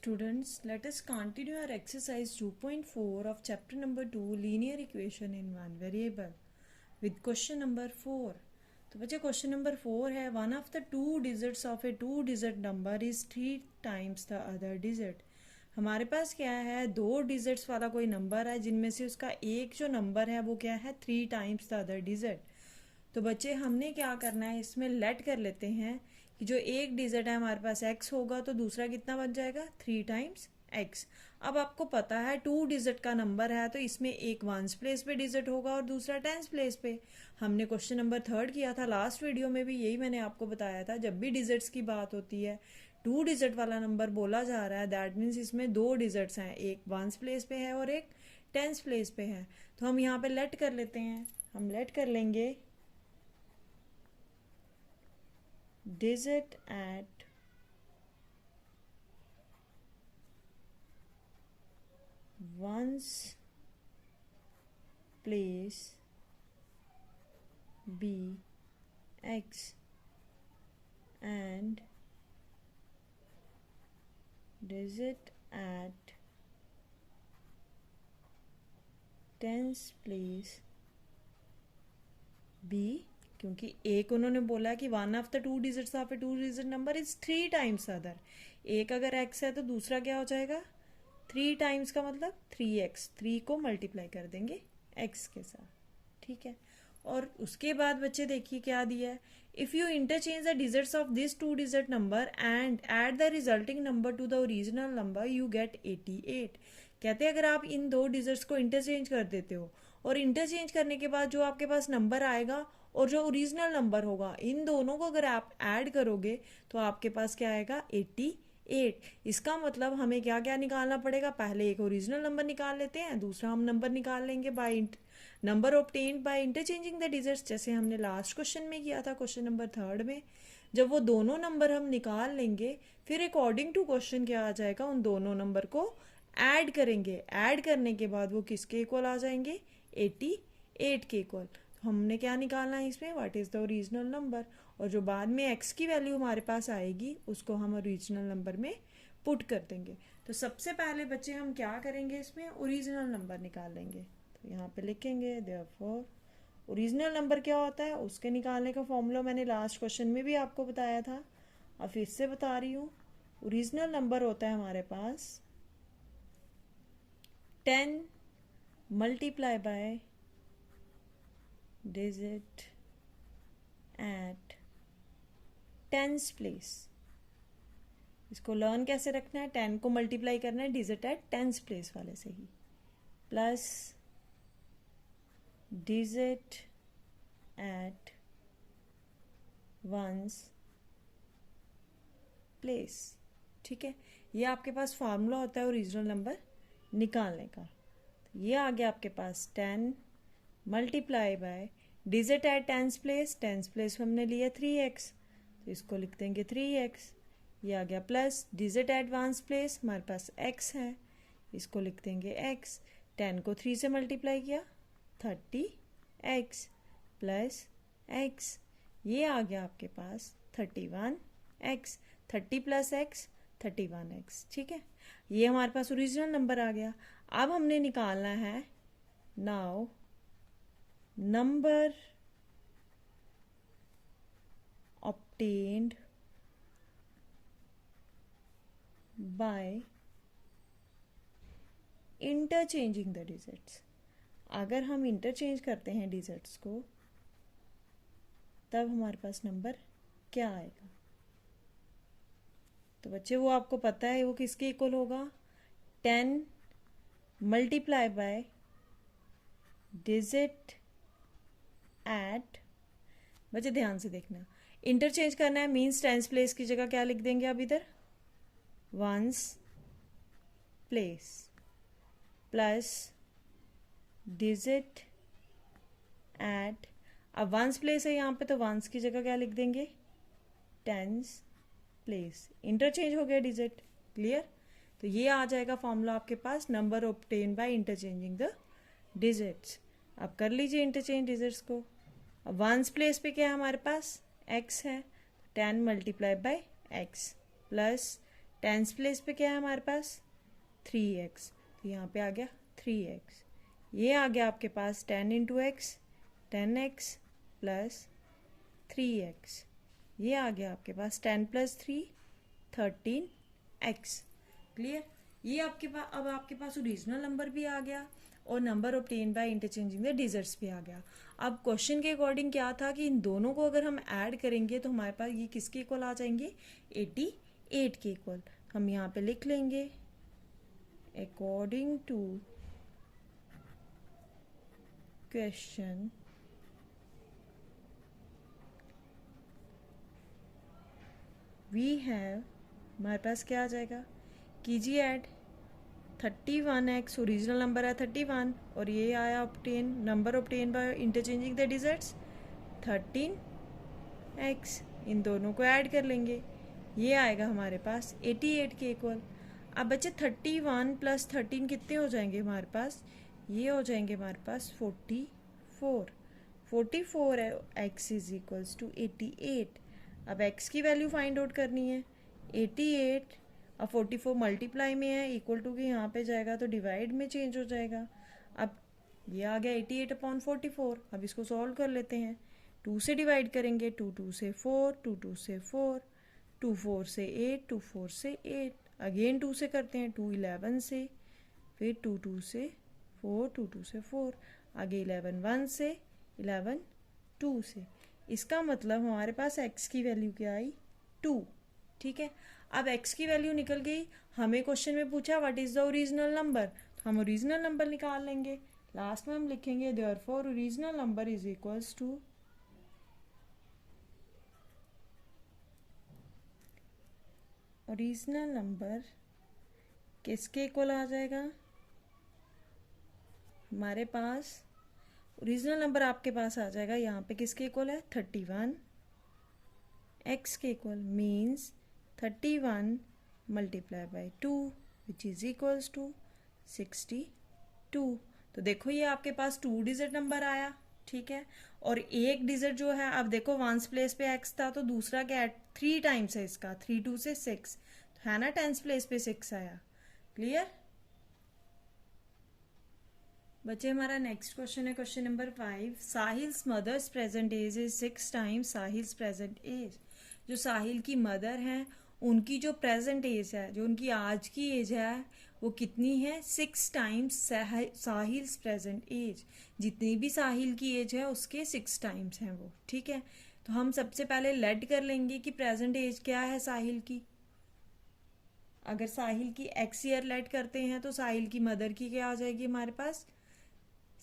Students, let us continue our exercise 2.4 of chapter number 2 linear equation in one variable with question number 4. तो बच्चे question number 4 है one of the two digits of A two digit number is 3 times the other digit. हमारे पास क्या है, दो digits वाला कोई नंबर है जिनमें से उसका एक जो नंबर है वो क्या है 3 टाइम्स द अदर डिजिट. तो बच्चे हमने क्या करना है, इसमें लेट कर लेते हैं कि जो एक डिजिट है हमारे पास x होगा तो दूसरा कितना बन जाएगा 3 टाइम्स x. अब आपको पता है टू डिजिट का नंबर है तो इसमें एक वंस प्लेस पे डिजिट होगा और दूसरा टेंस प्लेस पे. हमने क्वेश्चन नंबर 3 किया था लास्ट वीडियो में भी, यही मैंने आपको बताया था. जब भी डिजिट्स की बात होती है टू डिजिट वाला नंबर बोला जा रहा है दैट मीन्स इसमें दो डिजिट्स हैं, एक वंस प्लेस पे है और एक टेंस प्लेस पे है. तो हम यहाँ पे लेट कर लेते हैं. हम लेट कर लेंगे digit at one's place be x and digit at tens place b, क्योंकि एक उन्होंने बोला कि one of the two digits of A two digit number is 3 times other. एक अगर x है तो दूसरा क्या हो जाएगा 3 टाइम्स का मतलब 3x. 3 को मल्टीप्लाई कर देंगे x के साथ, ठीक है. और उसके बाद बच्चे देखिए क्या दिया है, if you interchange the digits of this two digit number and add the resulting number two the original number you get 88. कहते हैं अगर आप इन दो डिजिट्स को इंटरचेंज कर देते हो और इंटरचेंज करने के बाद जो आपके पास नंबर आएगा और जो ओरिजिनल नंबर होगा इन दोनों को अगर आप ऐड करोगे तो आपके पास क्या आएगा 88. इसका मतलब हमें क्या क्या निकालना पड़ेगा, पहले एक ओरिजिनल नंबर निकाल लेते हैं, दूसरा हम नंबर निकाल लेंगे by number obtained by interchanging the digits, जैसे हमने लास्ट क्वेश्चन में किया था क्वेश्चन नंबर 3 में. जब वो दोनों नंबर हम निकाल लेंगे फिर अकॉर्डिंग टू क्वेश्चन क्या आ जाएगा, उन दोनों नंबर को ऐड करेंगे. ऐड करने के बाद वो किसके इक्वल आ जाएंगे 88 के इक्वल. हमने क्या निकालना है इसमें, what is the original number, और जो बाद में x की वैल्यू हमारे पास आएगी उसको हम ओरिजिनल नंबर में पुट कर देंगे. तो सबसे पहले बच्चे हम क्या करेंगे, इसमें ओरिजिनल नंबर निकाल लेंगे. तो यहाँ पे लिखेंगे देयरफॉर ओरिजिनल नंबर क्या होता है, उसके निकालने का फॉर्मूला मैंने लास्ट क्वेश्चन में भी आपको बताया था, अब फिर से बता रही हूँ. ओरिजिनल नंबर होता है हमारे पास 10 multiply bye digit at tens place. इसको लर्न कैसे रखना है, 10 को मल्टीप्लाई करना है डिजिट एट टेंस प्लेस वाले से ही, plus digit at ones place. ठीक है, ये आपके पास फार्मूला होता है ओरिजिनल नंबर निकालने का. ये आ गया आपके पास 10 multiply by digit at tens place. Tens place हमने लिया 3x तो इसको लिख देंगे 3x. ये आ गया plus digit at ones place, हमारे पास x है, इसको लिख देंगे x. 10 को 3 से मल्टीप्लाई किया 30x प्लस x. ये आ गया आपके पास 31x. 30 plus x 31x. ठीक है, ये हमारे पास ओरिजिनल नंबर आ गया. अब हमने निकालना है now number obtained by interchanging the digits. अगर हम इंटरचेंज करते हैं डिजिट्स को तब हमारे पास नंबर क्या आएगा. तो बच्चे वो आपको पता है वो किसके इक्वल होगा, 10 मल्टीप्लाई बाय डिजिट एट. बच्चे ध्यान से देखना, इंटरचेंज करना है मीन्स टेंस प्लेस की जगह क्या लिख देंगे आप इधर ones place, plus digit at. अब वंस प्लेस है यहाँ पे तो वंस की जगह क्या लिख देंगे टेंस प्लेस. इंटरचेंज हो गया डिजिट, क्लियर. तो ये आ जाएगा फॉर्मूला आपके पास, number obtain by interchanging the digits. अब कर लीजिए इंटरचेंज डिजिट्स को. अब वंस प्लेस पे क्या है हमारे पास x है, 10 multiply bye x plus tens place पे क्या है हमारे पास 3x, तो यहाँ पे आ गया 3x। ये आ गया आपके पास 10 into x 10x plus 3x। ये आ गया आपके पास 10 प्लस 3 13x। क्लियर। ये आपके पास अब आपके पास ओरिजिनल नंबर भी आ गया और number obtain by interchanging the digits भी आ गया। अब क्वेश्चन के अकॉर्डिंग क्या था कि इन दोनों को अगर हम ऐड करेंगे तो हमारे पास ये किसके इक्वल आ जाएंगे 88 के इक्वल। हम यहाँ पे लिख लेंगे according to question we have, हमारे पास क्या आ जाएगा कीजिए ऐड 31x ओरिजिनल नंबर है 31 और ये आया obtain number obtain by interchanging the digits 13x। इन दोनों को ऐड कर लेंगे, ये आएगा हमारे पास 88 के इक्वल। अब बच्चे 31 प्लस 13 कितने हो जाएंगे हमारे पास, ये हो जाएंगे हमारे पास 44 x इज इक्वल्स टू 88। अब x की वैल्यू फाइंड आउट करनी है 88। अब 44 मल्टीप्लाई में है इक्वल टू के यहाँ पे जाएगा तो डिवाइड में चेंज हो जाएगा। अब ये आ गया 88 अपॉन 44। अब इसको सॉल्व कर लेते हैं, 2 से डिवाइड करेंगे 2 2 से 4 2 2 से 4 2 4 से 8 2 4 से 8 अगेन 2 से करते हैं 2 11 से, फिर 2 2 से 4 2 2 से 4 आगे 11 1 से 11 2 से। इसका मतलब हमारे पास x की वैल्यू क्या आई 2। ठीक है। अब x की वैल्यू निकल गई, हमें क्वेश्चन में पूछा what is the original number, तो हम ओरिजिनल नंबर निकाल लेंगे। लास्ट में हम लिखेंगे therefore original number is equals to original number किसके इक्वल आ जाएगा, हमारे पास ओरिजिनल नंबर आपके पास आ जाएगा यहाँ पे किसके इक्वल है 31 x के equal, means 31 multiply by 2 which is equals to 62। तो देखो ये आपके पास 2 डिजिट नंबर आया। ठीक है। और एक डिजिट जो है, अब देखो वंस प्लेस पे x था तो दूसरा क्या है 3 टाइम्स है इसका, 3 2 से 6 तो है ना, टेंस प्लेस पे 6 आया। क्लियर बच्चे। हमारा नेक्स्ट क्वेश्चन है question number 5। Sahil's mother's present age is 6 times Sahil's present age. जो साहिल की मदर हैं उनकी जो प्रेजेंट एज है, जो उनकी आज की एज है वो कितनी है 6 टाइम्स साहिल्स प्रेजेंट एज। जितनी भी साहिल की एज है उसके 6 टाइम्स हैं वो। ठीक है। तो हम सबसे पहले लेट कर लेंगे कि प्रेजेंट एज क्या है साहिल की। अगर साहिल की x ईयर लेट करते हैं तो साहिल की मदर की क्या आ जाएगी हमारे पास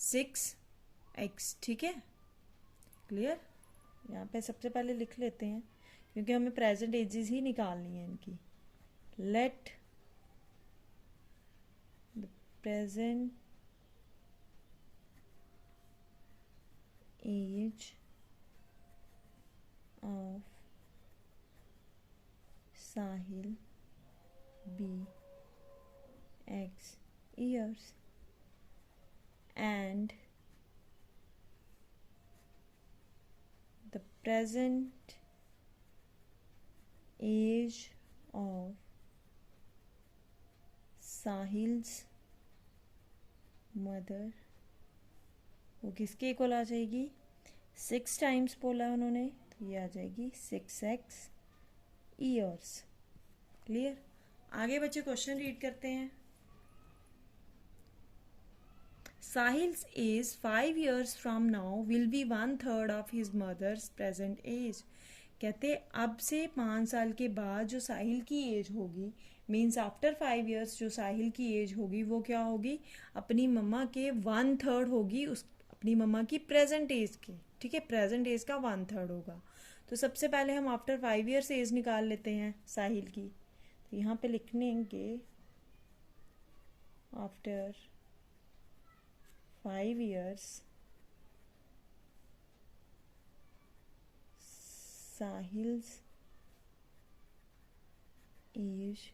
6x। ठीक है। क्लियर। यहाँ पे सबसे पहले लिख लेते हैं क्योंकि हमें प्रेजेंट एजेस ही निकालनी है इनकी। Let the present age of Sahil be x years and the present age of Sahil's mother वो किसके इक्वल आ जाएगी 6 टाइम्स बोला उन्होंने तो ये आ जाएगी 6x years। क्लियर। आगे बच्चे क्वेश्चन रीड करते हैं। Sahil's age 5 years from now will be 1/3 of his mother's present age। कहते अब से 5 साल के बाद जो साहिल की एज होगी, मीन्स आफ्टर 5 years जो साहिल की एज होगी वो क्या होगी अपनी मम्मा के 1/3 होगी, उस अपनी मम्मा की प्रेजेंट एज के। ठीक है। प्रेजेंट एज का 1/3 होगा। तो सबसे पहले हम आफ्टर 5 years एज निकाल लेते हैं साहिल की। तो यहाँ पे लिखेंगे after 5 years Sahil's age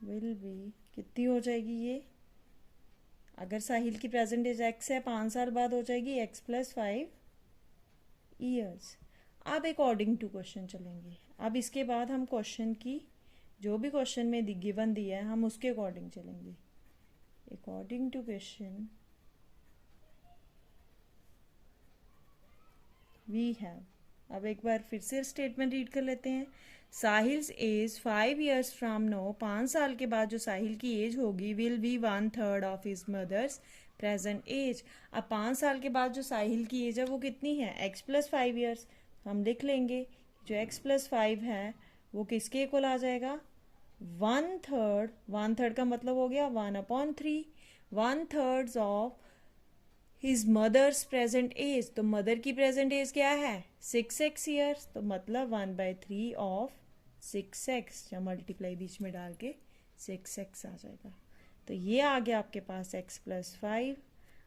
will be कितनी हो जाएगी ये, अगर साहिल की प्रेजेंट एज x है 5 साल बाद हो जाएगी x प्लस 5 years। अब अकॉर्डिंग टू क्वेश्चन चलेंगे। अब इसके बाद हम क्वेश्चन की जो भी क्वेश्चन में गिवन दिया है हम उसके अकॉर्डिंग चलेंगे, according to question we have. अब एक बार फिर से स्टेटमेंट रीड कर लेते हैं। Sahil's age 5 years from now, 5 साल के बाद जो साहिल की एज होगी will be 1/3 of his mother's present age. अब 5 साल के बाद जो साहिल की एज है वो कितनी है, x+5 years। हम लिख लेंगे जो x+5 है वो किसके इक्वल आ जाएगा, 1/3। 1/3 का मतलब हो गया 1/3, 1/3 of his mother's present age. तो मदर की प्रेजेंट एज क्या है 6x years, तो मतलब 1/3 ऑफ 6x, या मल्टीप्लाई बीच में डाल के 6x आ जाएगा। तो ये आ गया आपके पास x+5।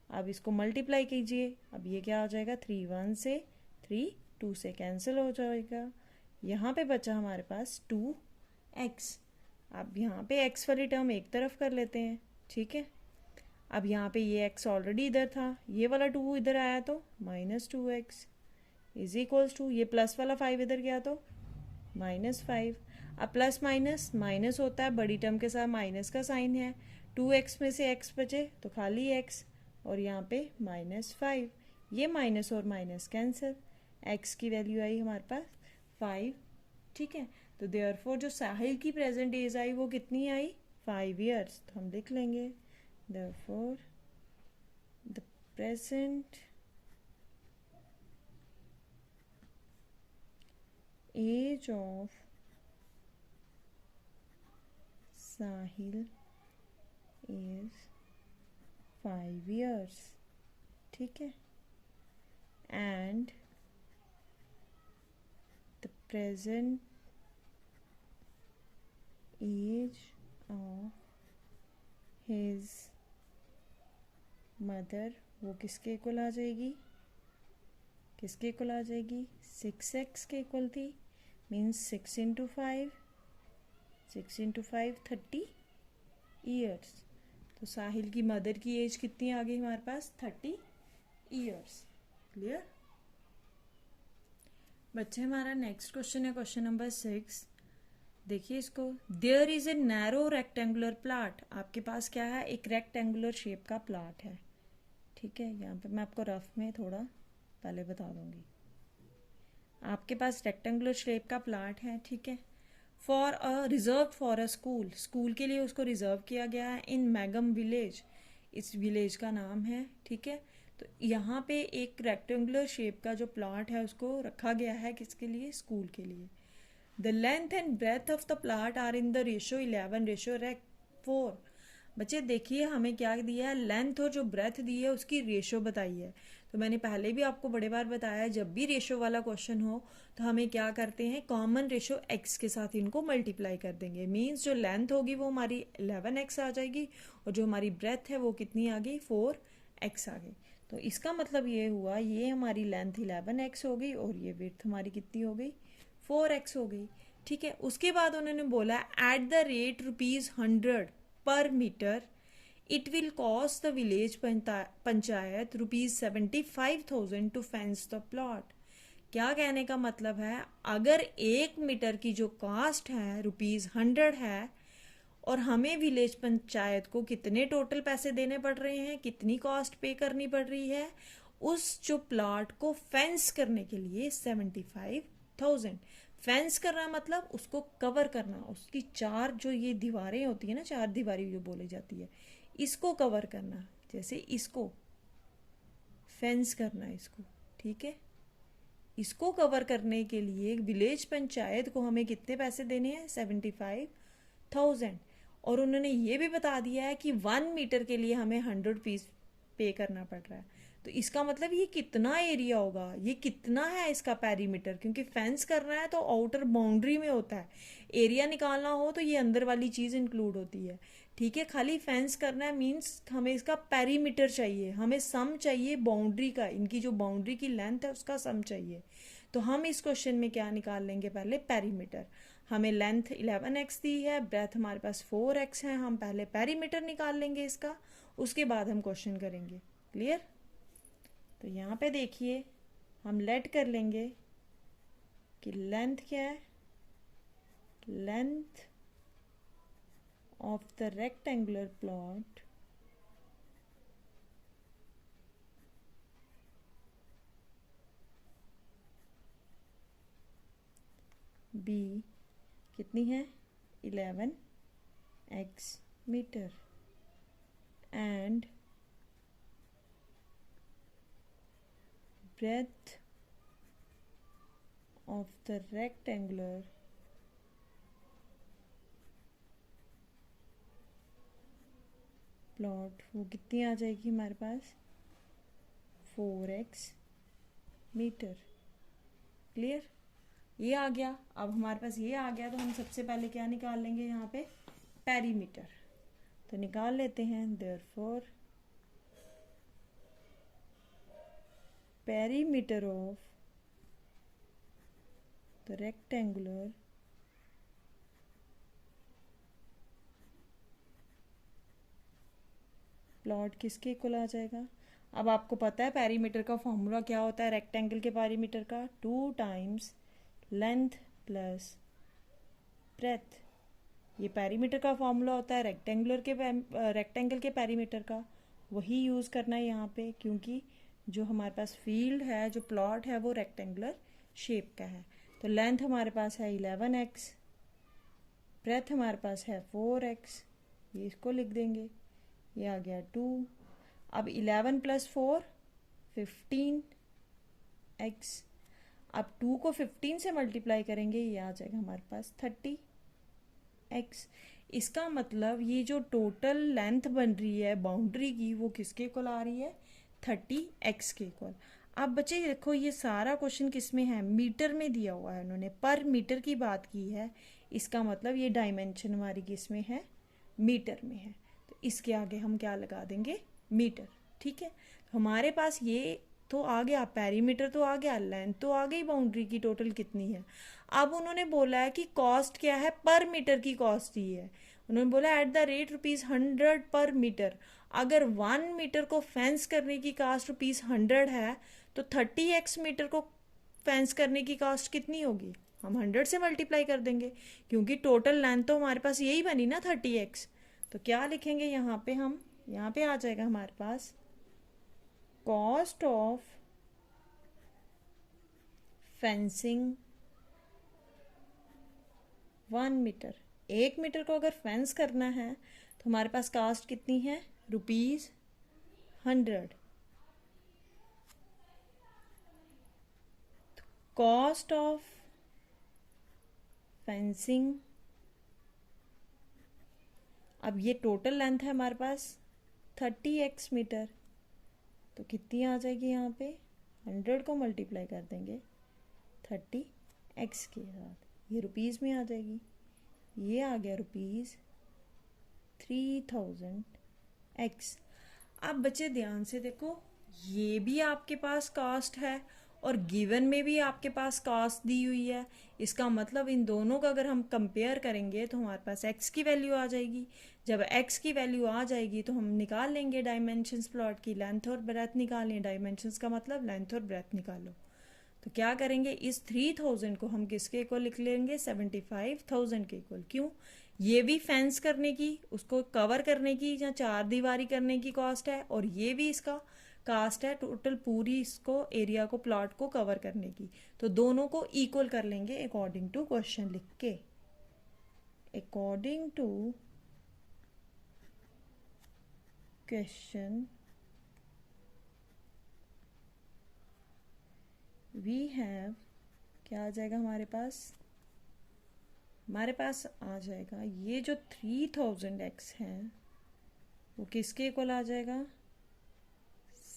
अब इसको मल्टीप्लाई कीजिए, अब ये क्या हो जाएगा 3 1 से, 3 2 से कैंसिल हो जाएगा। यहाँ पे बचा हमारे पास 2x। अब यहाँ पे x वाली टर्म एक तरफ कर लेते हैं, ठीक है। अब यहाँ पे ये x ऑलरेडी इधर था, ये वाला 2 इधर आया तो -2x इज इक्वल्स टू, ये प्लस वाला 5 इधर गया तो -5। अब प्लस माइनस माइनस होता है, बड़ी टर्म के साथ माइनस का साइन है। 2x में से x बचे तो खाली x, और यहाँ पे -5, ये माइनस और माइनस कैंसिल, x की वैल्यू आई हमारे पास 5, ठीक है। तो देयरफॉर जो साहिल की प्रेजेंट एज आई वो कितनी आई 5 years। तो हम लिख लेंगे therefore the present age of Sahil is 5 years, ठीक है। and the present age of his mother वो किसके इक्वल आ जाएगी, किसके इक्वल आ जाएगी 6x के इक्वल थी, मीन्स 6 × 5, 6 × 5 30 years। तो साहिल की मदर की एज कितनी आ गई हमारे पास 30 years। क्लियर बच्चे। हमारा नेक्स्ट क्वेश्चन है क्वेश्चन नंबर 6। देखिए इसको, there is a narrow rectangular plot. आपके पास क्या है, एक रेक्टेंगुलर शेप का प्लाट है, ठीक है। यहाँ पे मैं आपको रफ में थोड़ा पहले बता दूंगी। आपके पास रेक्टेंगुलर शेप का प्लाट है, ठीक है। For a reserve for a school, school के लिए उसको रिजर्व किया गया है इन मैगम विलेज, इस विलेज का नाम है, ठीक है। तो यहाँ पे एक रेक्टेंगुलर शेप का जो प्लाट है उसको रखा गया है किसके लिए, स्कूल के लिए। The length and breadth of the plot are in the ratio 11:4। बच्चे देखिए हमें क्या दिया है, लेंथ और जो ब्रेथ दी है उसकी रेशो बताई है। तो मैंने पहले भी आपको बड़े बार बताया, जब भी रेशो वाला क्वेश्चन हो तो हमें क्या करते हैं, कॉमन रेशो x के साथ इनको मल्टीप्लाई कर देंगे। मीन्स जो लेंथ होगी वो हमारी 11x आ जाएगी, और जो हमारी ब्रेथ है वो कितनी आ गई 4x आ गई। तो इसका मतलब ये हुआ, ये हमारी लेंथ 11x हो गई और ये विड्थ हमारी कितनी हो गई 4x हो गई, ठीक है। उसके बाद उन्होंने बोला at the rate ₹100 per metre it will cost the village panchayat ₹75,000 to fence the plot. क्या कहने का मतलब है, अगर 1 मीटर की जो कास्ट है ₹100 है, और हमें विलेज पंचायत को कितने टोटल पैसे देने पड़ रहे हैं, कितनी कॉस्ट पे करनी पड़ रही है उस जो प्लॉट को फेंस करने के लिए 75,000। फेंस करना मतलब उसको कवर करना, उसकी 4 जो ये दीवारें होती है ना, 4 दीवारी जो बोली जाती है, इसको कवर करना, जैसे इसको फेंस करना इसको, ठीक है। इसको कवर करने के लिए विलेज पंचायत को हमें कितने पैसे देने हैं 75,000। और उन्होंने ये भी बता दिया है कि 1 मीटर के लिए हमें 100 रुपीज़ पे करना पड़ रहा है। तो इसका मतलब ये कितना एरिया होगा, ये कितना है इसका पेरीमीटर, क्योंकि फेंस करना है तो आउटर बाउंड्री में होता है, एरिया निकालना हो तो ये अंदर वाली चीज़ इंक्लूड होती है, ठीक है। खाली फेंस करना है मीन्स हमें इसका पेरीमीटर चाहिए, हमें सम चाहिए बाउंड्री का, इनकी जो बाउंड्री की लेंथ है उसका सम चाहिए। तो हम इस क्वेश्चन में क्या निकाल लेंगे, पहले पेरीमीटर। हमें लेंथ 11x दी है, ब्रेथ हमारे पास 4x है, हम पहले पेरीमीटर निकाल लेंगे इसका, उसके बाद हम क्वेश्चन करेंगे। क्लियर। तो यहाँ पे देखिए हम लेट कर लेंगे कि लेंथ क्या है, length of the rectangular plot B कितनी है 11x metre and breadth of the rectangular plot वो कितनी आ जाएगी हमारे पास 4x मीटर। क्लियर, ये आ गया। अब हमारे पास ये आ गया तो हम सबसे पहले क्या निकाल लेंगे यहाँ पे पेरीमीटर, तो निकाल लेते हैं। Therefore perimeter of the rectangular plot किसके इक्वल आ जाएगा। अब आपको पता है पेरीमीटर का फॉर्मूला क्या होता है रेक्टेंगल के पेरीमीटर का, 2 टाइम्स लेंथ प्लस ब्रेथ। ये पेरीमीटर का फॉर्मूला होता है रेक्टेंगल के पेरीमीटर का, वही यूज़ करना है यहाँ पे, क्योंकि जो हमारे पास फील्ड है, जो प्लॉट है, वो रेक्टेंगुलर शेप का है। तो लेंथ हमारे पास है 11x, ब्रेथ हमारे पास है 4x, ये इसको लिख देंगे, ये आ गया 2। अब 11 प्लस 4 15x। अब 2 को 15 से मल्टीप्लाई करेंगे, ये आ जाएगा हमारे पास 30x। इसका मतलब ये जो टोटल लेंथ बन रही है बाउंड्री की, वो किसके इक्वल आ रही है 30x के इक्वल। अब बच्चे देखो ये सारा क्वेश्चन किस में है, मीटर में दिया हुआ है, उन्होंने पर मीटर की बात की है। इसका मतलब ये डायमेंशन हमारी किस में है, मीटर में है। तो इसके आगे हम क्या लगा देंगे, मीटर। ठीक है, हमारे पास ये तो आ गया, पेरीमीटर तो आ गया, लेंथ तो आ गई, बाउंड्री की टोटल कितनी है। अब उन्होंने बोला है कि कॉस्ट क्या है, पर मीटर की कॉस्ट दी है। उन्होंने बोला at the rate ₹100 per metre. अगर 1 मीटर को फेंस करने की कास्ट ₹100 है, तो 30x मीटर को फेंस करने की कास्ट कितनी होगी, हम 100 से मल्टीप्लाई कर देंगे, क्योंकि टोटल लेंथ तो हमारे पास यही बनी ना 30x। तो क्या लिखेंगे यहाँ पे, हम यहाँ पे आ जाएगा हमारे पास cost of fencing 1 meter. 1 meter को अगर फेंस करना है तो हमारे पास कास्ट कितनी है, ₹100। कॉस्ट ऑफ फेंसिंग, अब ये टोटल लेंथ है हमारे पास 30x मीटर, तो कितनी आ जाएगी यहाँ पे, 100 को मल्टीप्लाई कर देंगे 30x के साथ, ये रुपीज़ में आ जाएगी। ये आ गया ₹3000x। अब बच्चे ध्यान से देखो, ये भी आपके पास कास्ट है और गिवन में भी आपके पास कास्ट दी हुई है। इसका मतलब इन दोनों का अगर हम कंपेयर करेंगे तो हमारे पास x की वैल्यू आ जाएगी। जब x की वैल्यू आ जाएगी तो हम निकाल लेंगे डायमेंशंस प्लॉट की, लेंथ और ब्रेथ निकालें। डायमेंशंस का मतलब लेंथ और ब्रेथ निकालो। तो क्या करेंगे, इस 3000 को हम किसके इक्वल लिख लेंगे, 75,000 के इक्वल। क्यों, ये भी फेंस करने की, उसको कवर करने की या चार दीवारी करने की कॉस्ट है, और ये भी इसका कास्ट है टोटल पूरी इसको एरिया को प्लॉट को कवर करने की। तो दोनों को इक्वल कर लेंगे अकॉर्डिंग टू क्वेश्चन लिख के। According to question we have, क्या आ जाएगा हमारे पास, हमारे पास आ जाएगा ये जो 3000x है वो किसके इक्वल आ जाएगा,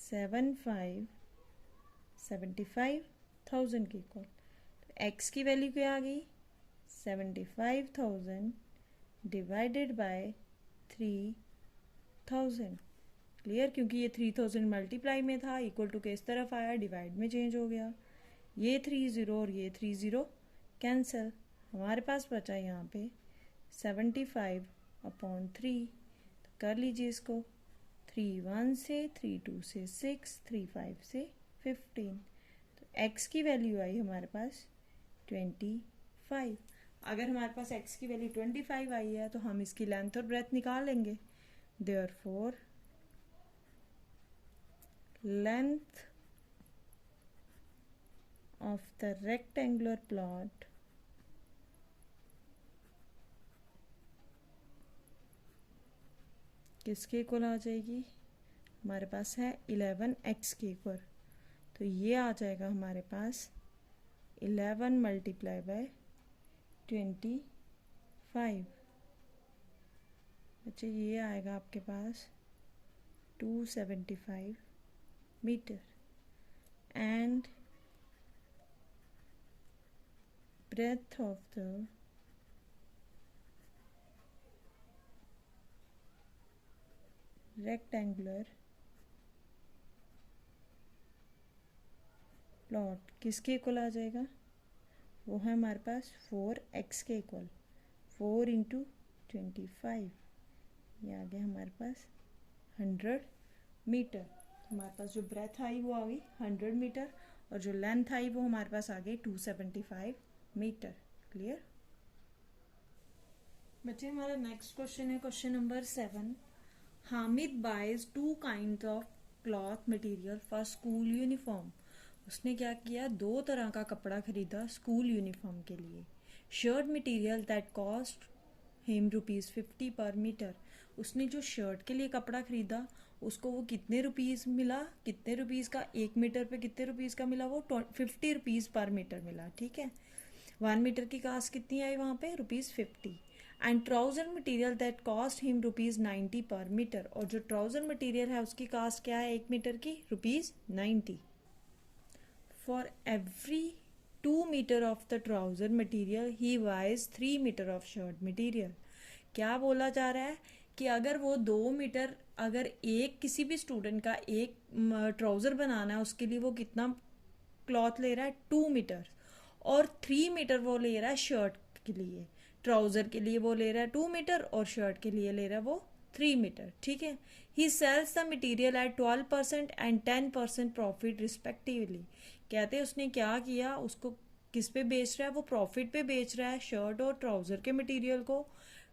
75,000 के इक्वल। तो x की वैल्यू क्या आ गई, 75,000 डिवाइडेड बाय 3000। क्लियर, क्योंकि ये 3000 मल्टीप्लाई में था, इक्वल टू के इस तरफ आया, डिवाइड में चेंज हो गया। ये 30 और ये 30 कैंसिल, हमारे पास बचा यहाँ पे 75/3। तो कर लीजिए इसको, 31 से, 32 से 6, 35 से 15। तो x की वैल्यू आई हमारे पास 25। अगर हमारे पास x की वैल्यू 25 आई है तो हम इसकी लेंथ और ब्रेथ निकाल लेंगे। Therefore length of the rectangular plot किसके इक्वल आ जाएगी? हमारे पास है 11x के इक्वल, तो ये आ जाएगा हमारे पास 11 मल्टीप्लाई बाय 25। अच्छा, ये आएगा आपके पास 275 metre. And breadth of the rectangular plot किसके इक्वल आ जाएगा? वो है हमारे पास 4x के इक्वल। 4 इंटू 25, ये आ गया हमारे पास 100 मीटर। हमारे पास जो ब्रेथ आई वो आ गई 100 मीटर और जो लेंथ आई वो हमारे पास आ गई 275 मीटर। क्लियर बच्चे? हमारा नेक्स्ट क्वेश्चन है question number 7। Hamid buys 2 kind of cloth material for school uniform. उसने क्या किया? 2 तरह का कपड़ा खरीदा स्कूल यूनिफॉर्म के लिए। Shirt material that cost him ₹50 per metre. उसने जो शर्ट के लिए कपड़ा खरीदा उसको वो कितने रुपीस मिला? कितने रुपीस का? 1 मीटर पे कितने रुपीस का मिला? वो 50 रुपीस पर मीटर मिला। ठीक है, 1 मीटर की कास्ट कितनी आई वहाँ पे? ₹50। And trouser material that cost him ₹90 per metre. और जो ट्राउजर मटेरियल है उसकी कास्ट क्या है 1 मीटर की? ₹90। For every 2 metre of the trouser material ही buys 3 metre of shirt material. क्या बोला जा रहा है कि अगर वो 2 मीटर, अगर एक किसी भी स्टूडेंट का एक ट्राउजर बनाना है उसके लिए वो कितना क्लॉथ ले रहा है? 2 मीटर। और 3 मीटर वो ले रहा है शर्ट के लिए। ट्राउजर के लिए वो ले रहा है 2 मीटर और शर्ट के लिए ले रहा है वो 3 मीटर। ठीक है, he sells the material at 12% and 10% profit respectively. कहते हैं उसने क्या किया, उसको किस पे बेच रहा है? वो प्रॉफिट पे बेच रहा है शर्ट और ट्राउजर के मटेरियल को।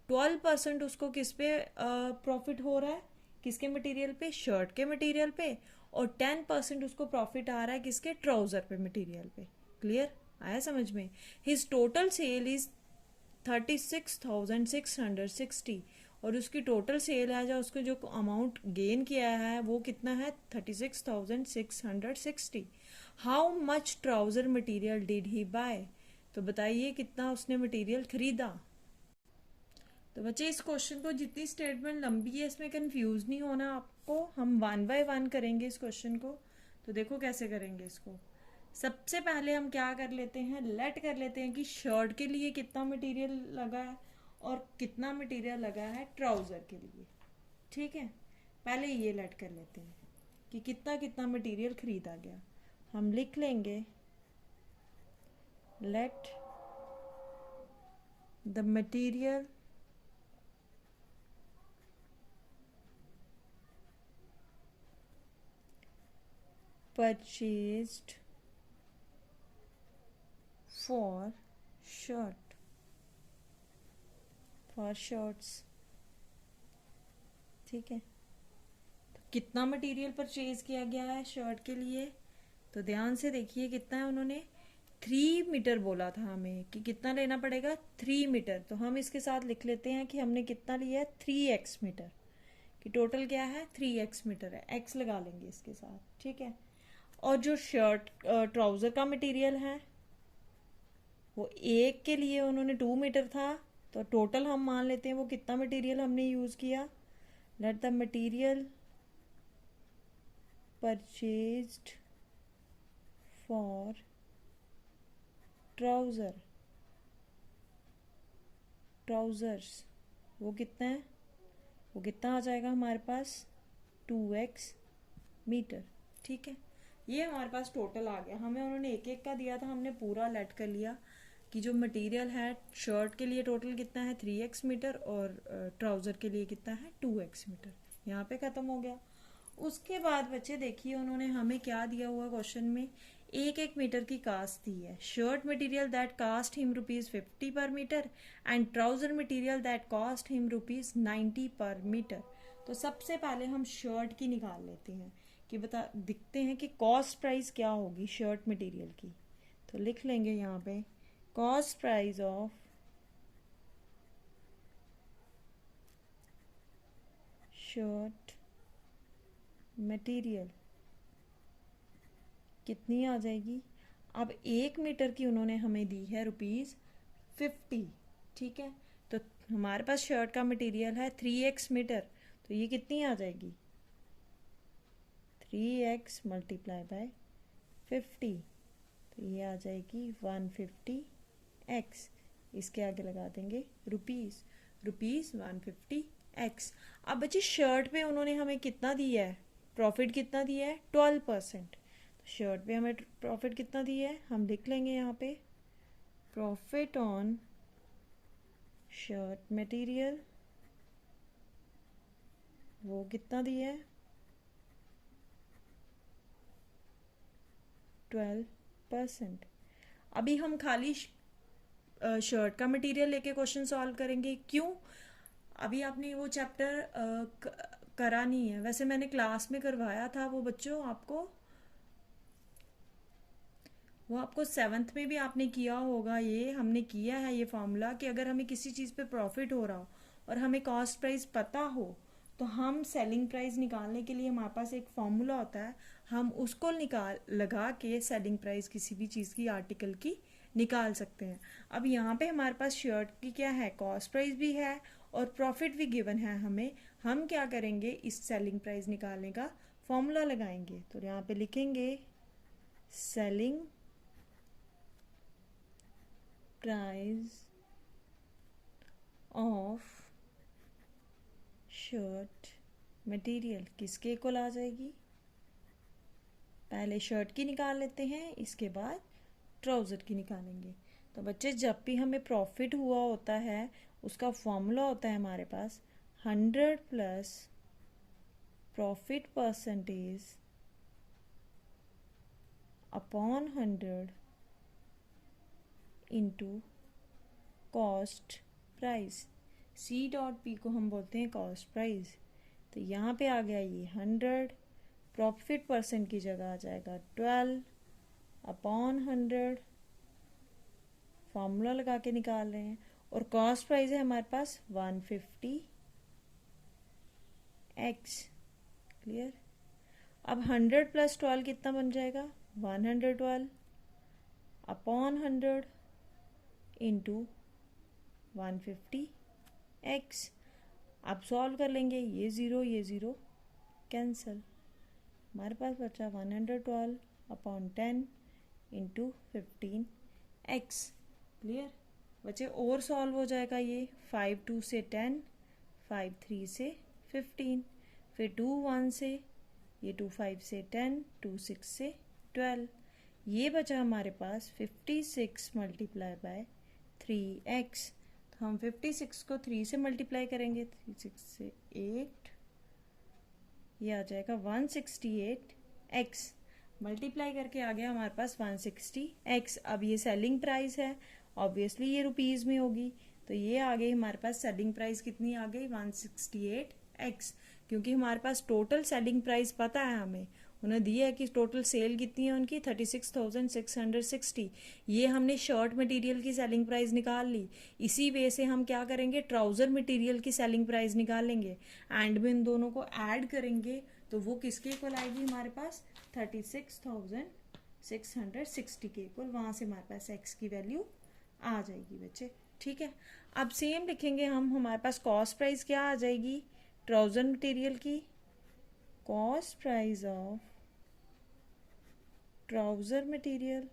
12% उसको किस पे प्रॉफिट हो रहा है? किसके मटेरियल पे? शर्ट के मटेरियल पे। और 10% उसको प्रॉफिट आ रहा है किसके? ट्राउजर पे मटेरियल पे। क्लियर आया समझ में? हिज टोटल सेल इज 36,660 और उसकी टोटल सेल है जो उसको जो अमाउंट गेन किया है वो कितना है? 36,660। How much trouser material did he buy? तो बताइए कितना उसने मटेरियल खरीदा। तो बच्चे इस क्वेश्चन को, जितनी स्टेटमेंट लंबी है इसमें कंफ्यूज नहीं होना आपको। हम 1 बाय 1 करेंगे इस क्वेश्चन को। तो देखो कैसे करेंगे इसको। सबसे पहले हम क्या कर लेते हैं? लेट कर लेते हैं कि शर्ट के लिए कितना मटेरियल लगा है और कितना मटेरियल लगा है ट्राउजर के लिए। ठीक है, पहले ये लेट कर लेते हैं कि कितना कितना मटेरियल खरीदा गया। हम लिख लेंगे let the material purchased for shirts। ठीक है, तो कितना मटेरियल परचेज किया गया है शर्ट के लिए? तो ध्यान से देखिए कितना है। उन्होंने 3 मीटर बोला था हमें कि कितना लेना पड़ेगा? 3 मीटर। तो हम इसके साथ लिख लेते हैं कि हमने कितना लिया है? 3x metre. कि टोटल क्या है? 3x मीटर है। x लगा लेंगे इसके साथ। ठीक है, और जो शर्ट ट्राउजर का मटेरियल है वो एक के लिए उन्होंने 2 मीटर था, तो टोटल हम मान लेते हैं वो कितना मटेरियल हमने यूज किया। Let the material purchased for trousers वो कितना है? वो कितना आ जाएगा हमारे पास? 2x metre. ठीक है, ये हमारे पास टोटल आ गया। हमें उन्होंने एक एक का दिया था, हमने पूरा लेट कर लिया कि जो मटेरियल है शर्ट के लिए टोटल कितना है? 3x मीटर और ट्राउज़र के लिए कितना है? 2x metre. यहाँ पे ख़त्म हो गया। उसके बाद बच्चे देखिए उन्होंने हमें क्या दिया हुआ क्वेश्चन में, एक एक मीटर की कास्ट दी है। Shirt material that cost him ₹50 per metre and trouser material that cost him ₹90 per metre. तो सबसे पहले हम शर्ट की निकाल लेते हैं कि बता दिखते हैं कि कॉस्ट प्राइस क्या होगी शर्ट मटेरियल की। तो लिख लेंगे यहाँ पे cost price of shirt material कितनी आ जाएगी। अब एक मीटर की उन्होंने हमें दी है ₹50, ठीक है। तो हमारे पास शर्ट का मटेरियल है 3x मीटर, तो ये कितनी आ जाएगी 3x मल्टीप्लाई बाय 50, तो ये आ जाएगी 150x। इसके आगे लगा देंगे रुपीज़ 150x। अब बच्चे शर्ट पे उन्होंने हमें कितना दिया है, प्रॉफिट कितना दिया है 12%। तो शर्ट पे हमें प्रॉफिट कितना दिया है हम लिख लेंगे यहाँ पे प्रॉफिट ऑन शर्ट मटेरियल, वो कितना दिया है 12%। अभी हम खाली शर्ट का मटेरियल लेके क्वेश्चन सॉल्व करेंगे। क्यों, अभी आपने वो चैप्टर करा नहीं है, वैसे मैंने क्लास में करवाया था वो बच्चों आपको, वो आपको 7th में भी आपने किया होगा। ये हमने किया है ये फॉर्मूला कि अगर हमें किसी चीज़ पे प्रॉफिट हो रहा हो और हमें कॉस्ट प्राइस पता हो तो हम सेलिंग प्राइस निकालने के लिए हमारे पास एक फॉर्मूला होता है, हम उसको लगा के सेलिंग प्राइस किसी भी चीज़ की आर्टिकल की निकाल सकते हैं। अब यहाँ पे हमारे पास शर्ट की क्या है कॉस्ट प्राइस भी है और प्रॉफिट भी गिवन है हमें। हम क्या करेंगे इस सेलिंग प्राइस निकालने का फॉर्मूला लगाएंगे। तो यहाँ पे लिखेंगे selling price of shirt material किसके इक्वल आ जाएगी, पहले शर्ट की निकाल लेते हैं इसके बाद ट्राउज़र की निकालेंगे। तो बच्चे जब भी हमें प्रॉफिट हुआ होता है उसका फॉर्मूला होता है हमारे पास 100 plus profit percentage upon 100 into cost price. C dot P को हम बोलते हैं कॉस्ट प्राइस। तो यहाँ पे आ गया ये 100, प्रॉफिट परसेंट की जगह आ जाएगा 12 अपॉन 100, फॉर्मूला लगा के निकाल रहे हैं। और कॉस्ट प्राइस है हमारे पास 150x। क्लियर। अब 100 प्लस 12 कितना बन जाएगा 112 अपॉन 100 इंटू 150x। अब सॉल्व कर लेंगे, ये ज़ीरो कैंसिल, हमारे पास बचा 112 अपॉन 10 इंटू 15x। क्लियर बच्चे, और सॉल्व हो जाएगा ये 5 2 से 10, 5 3 से 15, फिर 2 1 से, ये 2 5 से 10, 2 6 से 12। ये बचा हमारे पास 56 मल्टीप्लाई बाय 3x। तो हम 56 को 3 से मल्टीप्लाई करेंगे, 3 6 से 8, ये आ जाएगा 168x। मल्टीप्लाई करके आ गया हमारे पास 160x। अब ये सेलिंग प्राइस है, ऑब्वियसली ये रुपीज़ में होगी, तो ये आ गई हमारे पास सेलिंग प्राइस कितनी आ गई 168x। क्योंकि हमारे पास टोटल सेलिंग प्राइस पता है, हमें उन्हें दिया है कि टोटल सेल कितनी है उनकी 36,660। ये हमने शर्ट मटेरियल की सेलिंग प्राइस निकाल ली। इसी वे से हम क्या करेंगे ट्राउज़र मटेरियल की सेलिंग प्राइस निकालेंगे, एंड में इन दोनों को ऐड करेंगे तो वो किसके इक्वल आएगी हमारे पास 36,660 के इक्वल। वहाँ से हमारे पास एक्स की वैल्यू आ जाएगी बच्चे, ठीक है। अब सेम लिखेंगे हम, हमारे पास कॉस्ट प्राइस क्या आ जाएगी ट्राउज़र मटेरियल की, cost price of trouser material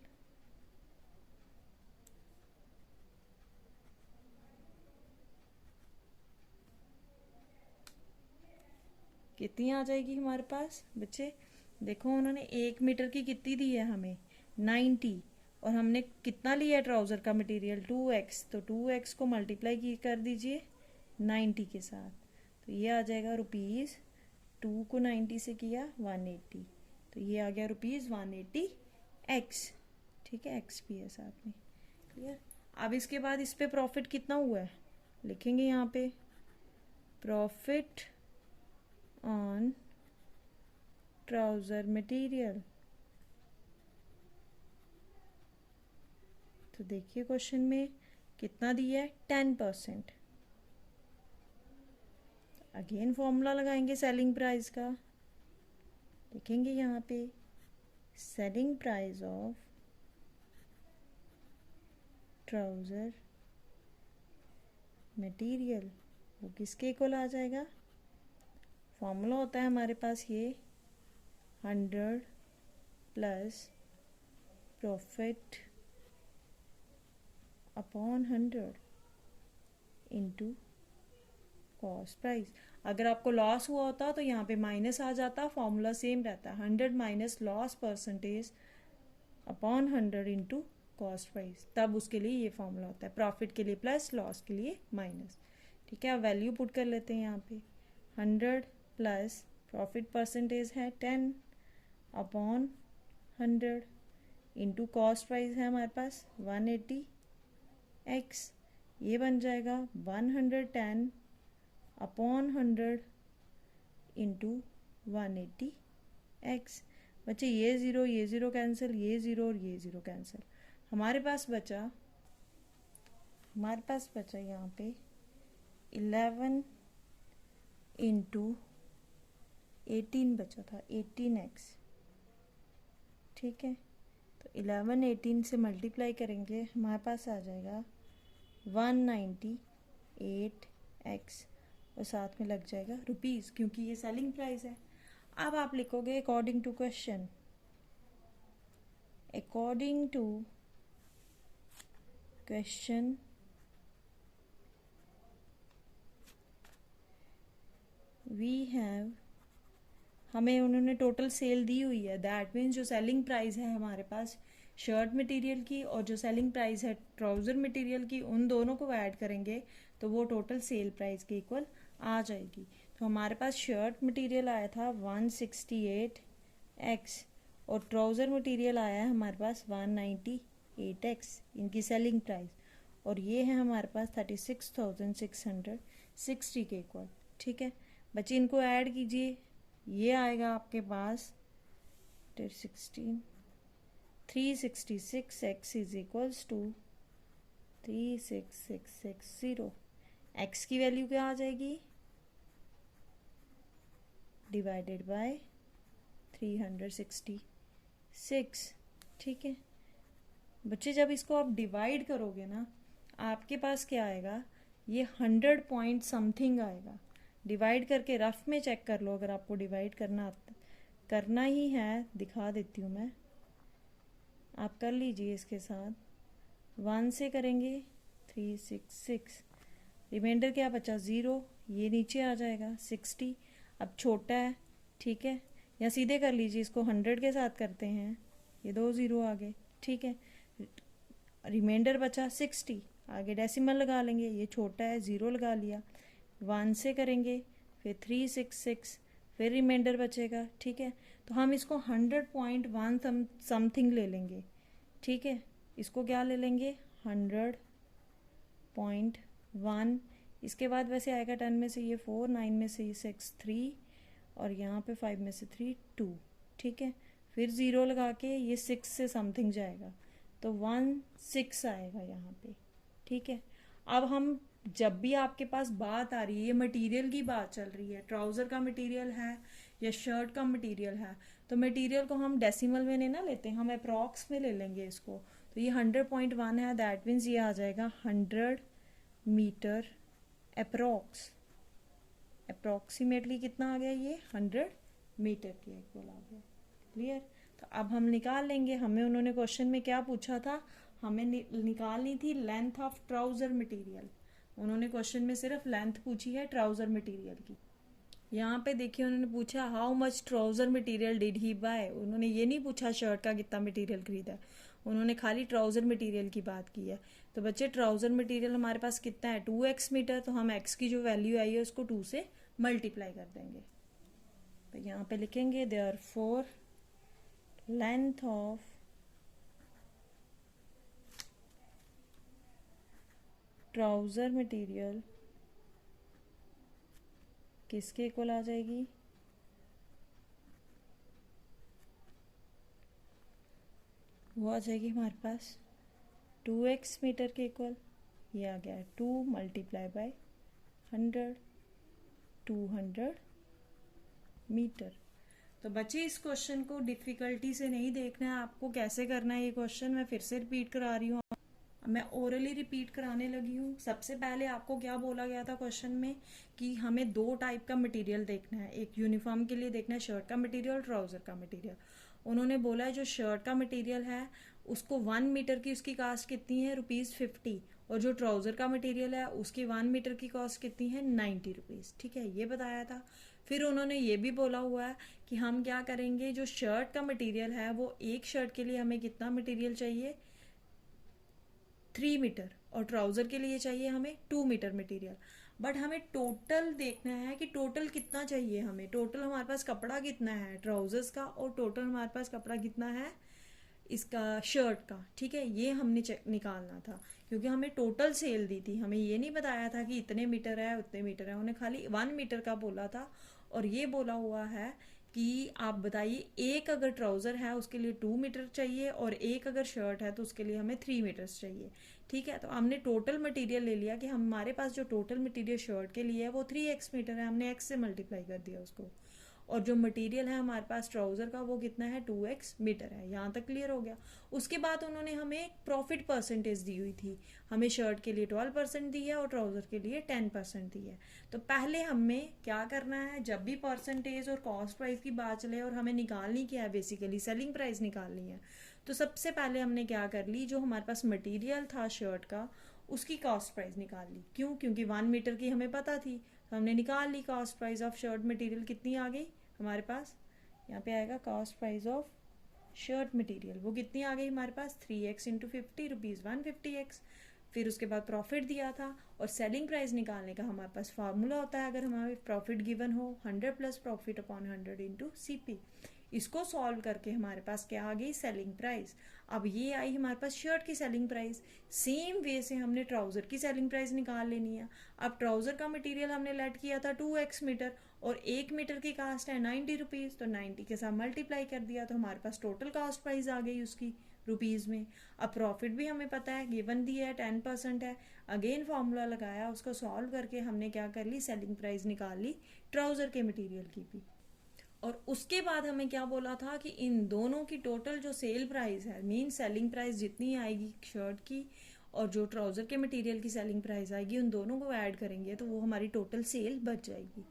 कितनी आ जाएगी हमारे पास बच्चे। देखो उन्होंने 1 मीटर की कितनी दी है हमें 90, और हमने कितना लिया है ट्राउज़र का मटेरियल 2x, तो 2x को मल्टीप्लाई कर दीजिए 90 के साथ, तो ये आ जाएगा रुपीज़ 2 को 90 से किया 180, तो ये आ गया रुपीज़ 180 एक्स, ठीक है, एक्स भी है साथ में, क्लियर। अब इसके बाद इस पे प्रॉफिट कितना हुआ है लिखेंगे यहाँ पे, प्रॉफिट ऑन ट्राउज़र मटेरियल। तो देखिए क्वेश्चन में कितना दिया है, 10%। अगेन फॉर्मूला लगाएंगे सेलिंग प्राइस का, लिखेंगे यहाँ पे selling price of trouser material, वो किसके इक्वल आ जाएगा, फॉर्मूला होता है हमारे पास ये 100 plus profit upon 100 into cost price. अगर आपको लॉस हुआ होता तो यहाँ पे माइनस आ जाता, फॉर्मूला सेम रहता, 100 minus loss percentage upon 100 into cost price, तब उसके लिए ये फॉर्मूला होता है, प्रॉफिट के लिए प्लस, लॉस के लिए माइनस। ठीक है, अब वैल्यू पुट कर लेते हैं यहाँ पे, 100 प्लस प्रॉफिट परसेंटेज है 10 अपॉन 100 इंटू कॉस्ट प्राइस है हमारे पास 180 एक्स, ये बन जाएगा 110 अपॉन 100 इंटू 180 एक्स। बच्चे ये ज़ीरो कैंसिल, ये ज़ीरो और ये ज़ीरो कैंसिल, हमारे पास बचा यहाँ पे 11 इंटू 18 बचा था, 18x। ठीक है, तो 11 18 से मल्टीप्लाई करेंगे, हमारे पास आ जाएगा 198x और साथ में लग जाएगा रुपीज़, क्योंकि ये सेलिंग प्राइस है। अब आप लिखोगे according to question, according to question we have, हमें उन्होंने टोटल सेल दी हुई है, दैट मीन्स जो सेलिंग प्राइस है हमारे पास शर्ट मटेरियल की और जो सेलिंग प्राइस है ट्राउज़र मटेरियल की, उन दोनों को ऐड करेंगे तो वो टोटल सेल प्राइस के इक्वल आ जाएगी। तो हमारे पास शर्ट मटेरियल आया था 168x और ट्राउज़र मटेरियल आया है हमारे पास 198x, इनकी सेलिंग प्राइस, और ये है हमारे पास 36,660 के इक्वल। ठीक है बच्चे, इनको ऐड कीजिए, ये आएगा आपके पास 366x is equals to 36660। x की वैल्यू क्या आ जाएगी, डिवाइडेड बाय 366। ठीक है बच्चे, जब इसको आप डिवाइड करोगे ना, आपके पास क्या आएगा, ये 100 पॉइंट समथिंग आएगा। डिवाइड करके रफ में चेक कर लो, अगर आपको डिवाइड करना ही है, दिखा देती हूँ मैं, आप कर लीजिए इसके साथ। 1 से करेंगे 366, रिमाइंडर क्या बचा 0, ये नीचे आ जाएगा 60। अब छोटा है, ठीक है, या सीधे कर लीजिए, इसको 100 के साथ करते हैं, ये 2 0 आ गए। ठीक है, रिमाइंडर बचा 60, आगे डेसिमल लगा लेंगे, ये छोटा है 0 लगा लिया। 1 से करेंगे, फिर 366, फिर रिमाइंडर बचेगा। ठीक है, तो हम इसको 100.1 समथिंग ले लेंगे। ठीक है, इसको क्या ले लेंगे 100.1, इसके बाद वैसे आएगा 10 में से ये 4, 9 में से ये 6 3 और यहाँ पे 5 में से 3 2। ठीक है, फिर 0 लगा के ये 6 से समथिंग जाएगा, तो 16 आएगा यहाँ पे। ठीक है, अब हम जब भी आपके पास बात आ रही है, ये मटेरियल की बात चल रही है, ट्राउज़र का मटेरियल है या शर्ट का मटेरियल है, तो मटेरियल को हम डेसिमल में नहीं ना लेते, हम अप्रॉक्स में ले लेंगे इसको। तो ये 100.1 है, दैट मीन्स ये आ जाएगा 100 मीटर अप्रॉक्स, अप्रॉक्सीमेटली कितना आ गया, ये 100 मीटर के इक्वल आ गया। क्लियर, तो अब हम निकाल लेंगे, हमें उन्होंने क्वेश्चन में क्या पूछा था, हमें निकालनी थी लेंथ ऑफ ट्राउज़र मटेरियल। उन्होंने क्वेश्चन में सिर्फ लेंथ पूछी है ट्राउज़र मटेरियल की। यहाँ पे देखिए उन्होंने पूछा how much trouser material did he buy, उन्होंने ये नहीं पूछा शर्ट का कितना मटेरियल खरीदा, उन्होंने खाली ट्राउज़र मटेरियल की बात की है। तो बच्चे ट्राउज़र मटेरियल हमारे पास कितना है 2x मीटर, तो हम x की जो वैल्यू आई है उसको 2 से मल्टीप्लाई कर देंगे। तो यहाँ पे लिखेंगे therefore length of trouser material किसके इक्वल आ जाएगी, वो आ जाएगी हमारे पास 2x मीटर के इक्वल। ये आ गया 2 मल्टीप्लाई बाय 100, 200 मीटर। तो बच्चे इस क्वेश्चन को डिफ़िकल्टी से नहीं देखना है आपको, कैसे करना है ये क्वेश्चन मैं फिर से रिपीट करा रही हूँ। मैं ओरली रिपीट कराने लगी हूँ। सबसे पहले आपको क्या बोला गया था क्वेश्चन में कि हमें दो टाइप का मटेरियल देखना है, एक यूनिफॉर्म के लिए देखना है शर्ट का मटेरियल, ट्राउज़र का मटेरियल। उन्होंने बोला है जो शर्ट का मटेरियल है उसको 1 मीटर की उसकी कास्ट कितनी है, ₹50, और जो ट्राउज़र का मटेरियल है उसकी 1 मीटर की कॉस्ट कितनी है, ₹90। ठीक है, ये बताया था। फिर उन्होंने ये भी बोला हुआ है कि हम क्या करेंगे, जो शर्ट का मटेरियल है वो एक शर्ट के लिए हमें कितना मटेरियल चाहिए, 3 मीटर, और ट्राउज़र के लिए चाहिए हमें 2 मीटर मटेरियल। बट हमें टोटल देखना है कि टोटल कितना चाहिए हमें, टोटल हमारे पास कपड़ा कितना है ट्राउज़र्स का, और टोटल हमारे पास कपड़ा कितना है इसका शर्ट का। ठीक है, ये हमने निकालना था, क्योंकि हमें टोटल सेल दी थी, हमें ये नहीं बताया था कि इतने मीटर है उतने मीटर है, उन्हें खाली 1 मीटर का बोला था। और ये बोला हुआ है कि आप बताइए एक अगर ट्राउज़र है उसके लिए 2 मीटर चाहिए, और एक अगर शर्ट है तो उसके लिए हमें 3 मीटर्स चाहिए। ठीक है, तो हमने टोटल मटेरियल ले लिया कि हमारे पास जो टोटल मटेरियल शर्ट के लिए है वो 3x मीटर है, हमने x से मल्टीप्लाई कर दिया उसको। और जो मटेरियल है हमारे पास ट्राउज़र का वो कितना है, 2x मीटर है। यहाँ तक क्लियर हो गया। उसके बाद उन्होंने हमें प्रॉफिट परसेंटेज दी हुई थी, हमें शर्ट के लिए 12% दी है और ट्राउज़र के लिए 10% दी है। तो पहले हमें क्या करना है, जब भी परसेंटेज और कॉस्ट प्राइस की बात चले और हमें निकालनी क्या है, बेसिकली सेलिंग प्राइस निकालनी है, तो सबसे पहले हमने क्या कर ली, जो हमारे पास मटेरियल था शर्ट का उसकी कॉस्ट प्राइस निकाल ली। क्यों, क्योंकि 1 मीटर की हमें पता थी, तो हमने निकाल ली cost price of shirt material. कितनी आ गई हमारे पास, यहाँ पे आएगा cost price of shirt material, वो कितनी आ गई हमारे पास, 3x इंटू 50 रुपीज़, 150x। फिर उसके बाद प्रॉफिट दिया था, और सेलिंग प्राइस निकालने का हमारे पास फार्मूला होता है, अगर हमारे प्रॉफिट गिवन हो 100 plus profit upon 100 into CP। इसको सॉल्व करके हमारे पास क्या आ गई, सेलिंग प्राइस। अब ये आई हमारे पास शर्ट की सेलिंग प्राइस। सेम वे से हमने ट्राउज़र की सेलिंग प्राइस निकाल लेनी है। अब ट्राउज़र का मटेरियल हमने लेट किया था 2x मीटर, और 1 मीटर की कास्ट है 90 रुपीज़, तो 90 के साथ मल्टीप्लाई कर दिया, तो हमारे पास टोटल कास्ट प्राइस आ गई उसकी रुपीज़ में। अब प्रॉफिट भी हमें पता है, गिवन दी है 10% है। अगेन फार्मूला लगाया, उसको सॉल्व करके हमने क्या कर ली, सेलिंग प्राइस निकाल ली ट्राउज़र के मटेरियल की भी। और उसके बाद हमें क्या बोला था कि इन दोनों की टोटल जो सेल प्राइस है, मीन सेलिंग प्राइस जितनी आएगी शर्ट की और जो ट्राउज़र के मटेरियल की सेलिंग प्राइस आएगी, उन दोनों को ऐड करेंगे तो वो हमारी टोटल सेल बच जाएगी।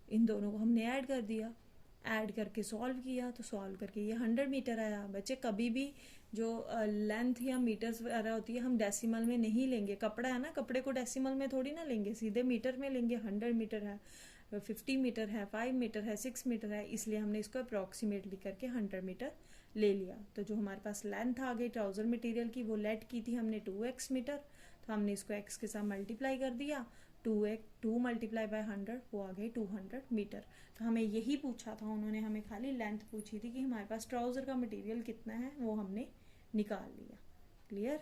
इन दोनों को हमने ऐड कर दिया, ऐड करके सॉल्व किया, तो सॉल्व करके ये 100 मीटर आया। बच्चे कभी भी जो लेंथ या मीटर्स वगैरह होती है हम डेसिमल में नहीं लेंगे, कपड़ा है ना, कपड़े को डेसिमल में थोड़ी ना लेंगे, सीधे मीटर में लेंगे। 100 मीटर है, 50 मीटर है, 5 मीटर है, 6 मीटर है, इसलिए हमने इसको अप्रॉक्सीमेटली करके 100 मीटर ले लिया। तो जो हमारे पास लेंथ आ गई ट्राउज़र मटेरियल की, वो लेट की थी हमने 2x मीटर, तो हमने इसको x के साथ मल्टीप्लाई कर दिया, 2 मल्टीप्लाई बाय 100, वो आ गई 200 मीटर। तो हमें यही पूछा था उन्होंने, हमें खाली लेंथ पूछी थी कि हमारे पास ट्राउज़र का मटेरियल कितना है, वो हमने निकाल लिया। क्लियर।